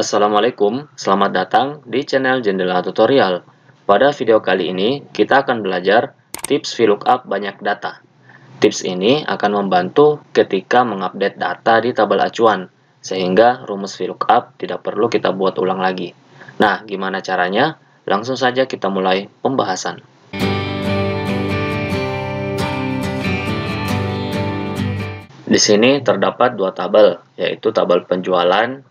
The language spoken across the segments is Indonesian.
Assalamualaikum, selamat datang di channel Jendela Tutorial. Pada video kali ini, kita akan belajar tips VLOOKUP banyak data. Tips ini akan membantu ketika mengupdate data di tabel acuan, sehingga rumus VLOOKUP tidak perlu kita buat ulang lagi. Nah, gimana caranya? Langsung saja kita mulai pembahasan. Di sini terdapat dua tabel, yaitu tabel penjualan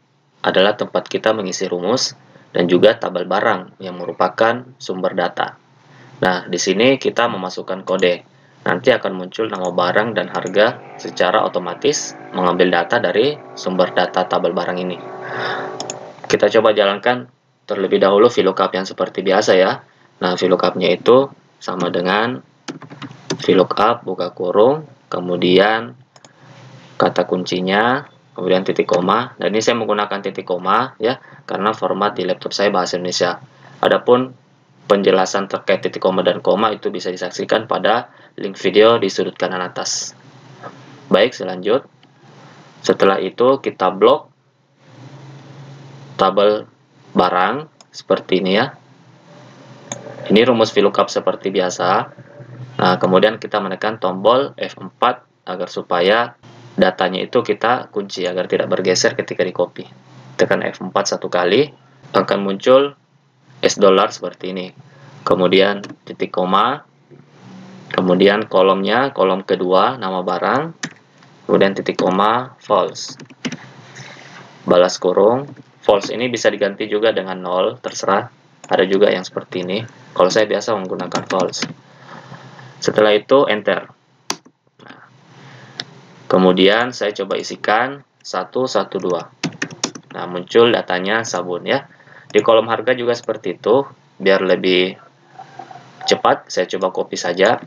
adalah tempat kita mengisi rumus, dan juga tabel barang yang merupakan sumber data. Nah, di sini kita memasukkan kode. Nanti akan muncul nama barang dan harga secara otomatis mengambil data dari sumber data tabel barang ini. Kita coba jalankan terlebih dahulu VLOOKUP yang seperti biasa ya. Nah, VLOOKUP-nya itu sama dengan VLOOKUP buka kurung, kemudian kata kuncinya, kemudian titik koma, dan ini saya menggunakan titik koma ya, karena format di laptop saya bahasa Indonesia. Adapun penjelasan terkait titik koma dan koma itu bisa disaksikan pada link video di sudut kanan atas. Baik, selanjut. Setelah itu kita blok tabel barang seperti ini ya. Ini rumus VLOOKUP seperti biasa. Nah, kemudian kita menekan tombol F4 agar supaya datanya itu kita kunci agar tidak bergeser ketika di copy. Tekan F4 satu kali, akan muncul $, seperti ini. Kemudian titik koma, kemudian kolomnya, kolom kedua, nama barang, kemudian titik koma, false. Balas kurung, false ini bisa diganti juga dengan 0, terserah. Ada juga yang seperti ini. Kalau saya biasa menggunakan false. Setelah itu, enter. Kemudian saya coba isikan 112. Nah, muncul datanya sabun ya. Di kolom harga juga seperti itu. Biar lebih cepat, saya coba copy saja.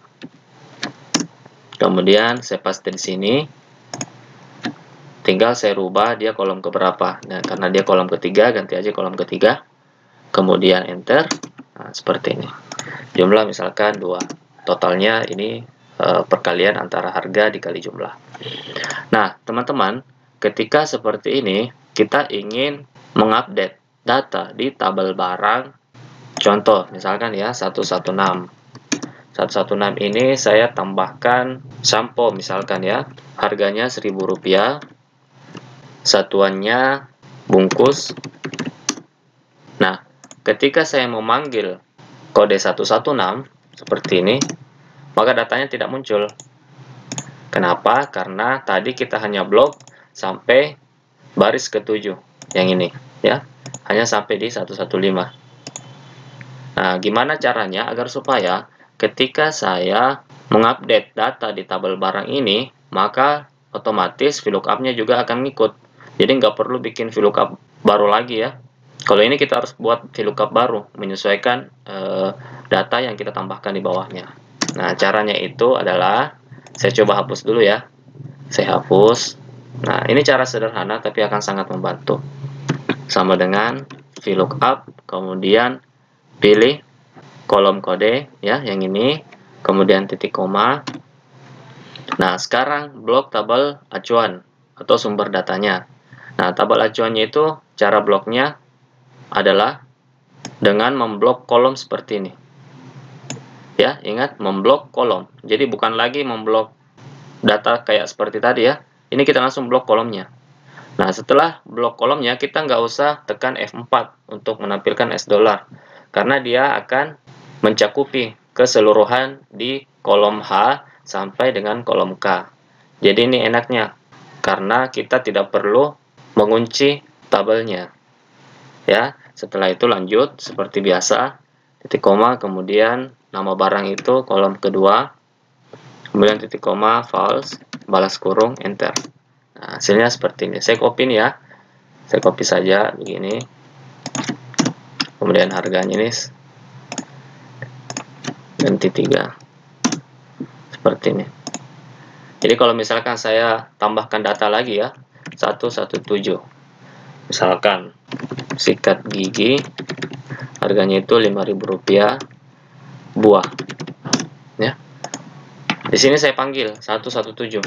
Kemudian saya paste di sini. Tinggal saya rubah dia kolom keberapa. Nah, karena dia kolom ketiga, ganti aja kolom ketiga. Kemudian enter. Nah, seperti ini. Jumlah misalkan 2. Totalnya ini perkalian antara harga dikali jumlah. Nah, teman-teman, ketika seperti ini, kita ingin mengupdate data di tabel barang. Contoh, misalkan ya, 116. 116 ini saya tambahkan sampo, misalkan ya. Harganya Rp1.000. Satuannya bungkus. Nah, ketika saya memanggil kode 116, seperti ini, maka datanya tidak muncul. Kenapa? Karena tadi kita hanya blok sampai baris ke-7 yang ini ya. Hanya sampai di 115. Nah, gimana caranya agar supaya ketika saya mengupdate data di tabel barang ini, maka otomatis VLOOKUP-nya juga akan ngikut. Jadi nggak perlu bikin VLOOKUP baru lagi ya. Kalau ini kita harus buat VLOOKUP baru, menyesuaikan data yang kita tambahkan di bawahnya. Nah, caranya itu adalah, saya coba hapus dulu ya. Saya hapus. Nah, ini cara sederhana tapi akan sangat membantu. Sama dengan VLOOKUP, kemudian pilih kolom kode ya, yang ini, kemudian titik koma. Nah, sekarang blok tabel acuan atau sumber datanya. Nah, tabel acuannya itu cara bloknya adalah dengan memblok kolom seperti ini. Ya, ingat memblok kolom. Jadi bukan lagi memblok data kayak seperti tadi ya. Ini kita langsung blok kolomnya. Nah, setelah blok kolomnya, kita nggak usah tekan F4 untuk menampilkan $, karena dia akan mencakupi keseluruhan di kolom H sampai dengan kolom K. Jadi ini enaknya, karena kita tidak perlu mengunci tabelnya. Ya, setelah itu lanjut seperti biasa, titik koma, kemudian nama barang itu kolom kedua, kemudian titik koma, false, balas kurung, enter. Nah, hasilnya seperti ini. Saya copy nih ya. Saya copy saja begini. Kemudian harganya ini ganti 3. Seperti ini. Jadi kalau misalkan saya tambahkan data lagi ya, 117. Misalkan sikat gigi, harganya itu Rp5.000, buah. Ya. Di sini saya panggil 117.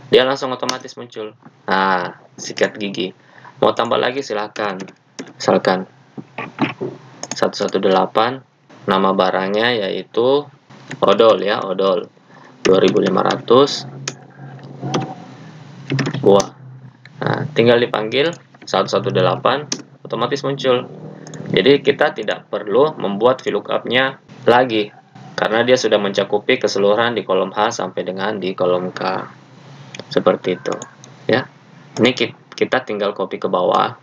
Dia langsung otomatis muncul. Nah, sikat gigi. Mau tambah lagi silahkan. Misalkan 118, nama barangnya yaitu odol ya, odol 2500 buah. Nah, tinggal dipanggil 118, otomatis muncul. Jadi kita tidak perlu membuat VLOOKUP-nya lagi, karena dia sudah mencakupi keseluruhan di kolom H sampai dengan di kolom K. Seperti itu ya. Ini kita tinggal copy ke bawah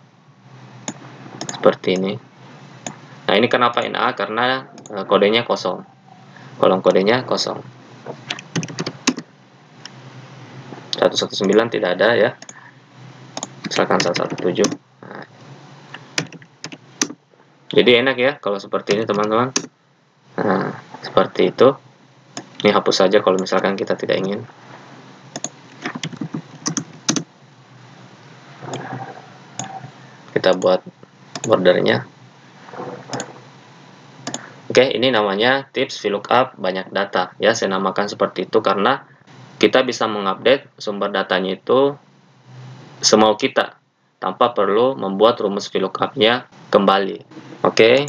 seperti ini. Nah, ini kenapa NA? Karena kodenya kosong, kolom kodenya kosong. 119 tidak ada ya, misalkan 117. Nah, jadi enak ya kalau seperti ini teman-teman. Nah, seperti itu. Ini hapus saja kalau misalkan kita tidak ingin. Kita buat bordernya. Oke, ini namanya tips VLOOKUP banyak data ya. Saya namakan seperti itu karena kita bisa mengupdate sumber datanya itu semau kita tanpa perlu membuat rumus VLOOKUP-nya kembali. Oke.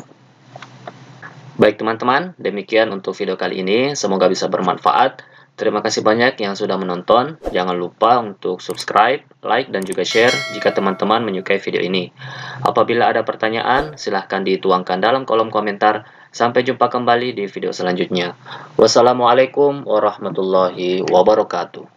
Baik teman-teman, demikian untuk video kali ini. Semoga bisa bermanfaat. Terima kasih banyak yang sudah menonton. Jangan lupa untuk subscribe, like, dan juga share jika teman-teman menyukai video ini. Apabila ada pertanyaan, silahkan dituangkan dalam kolom komentar. Sampai jumpa kembali di video selanjutnya. Wassalamualaikum warahmatullahi wabarakatuh.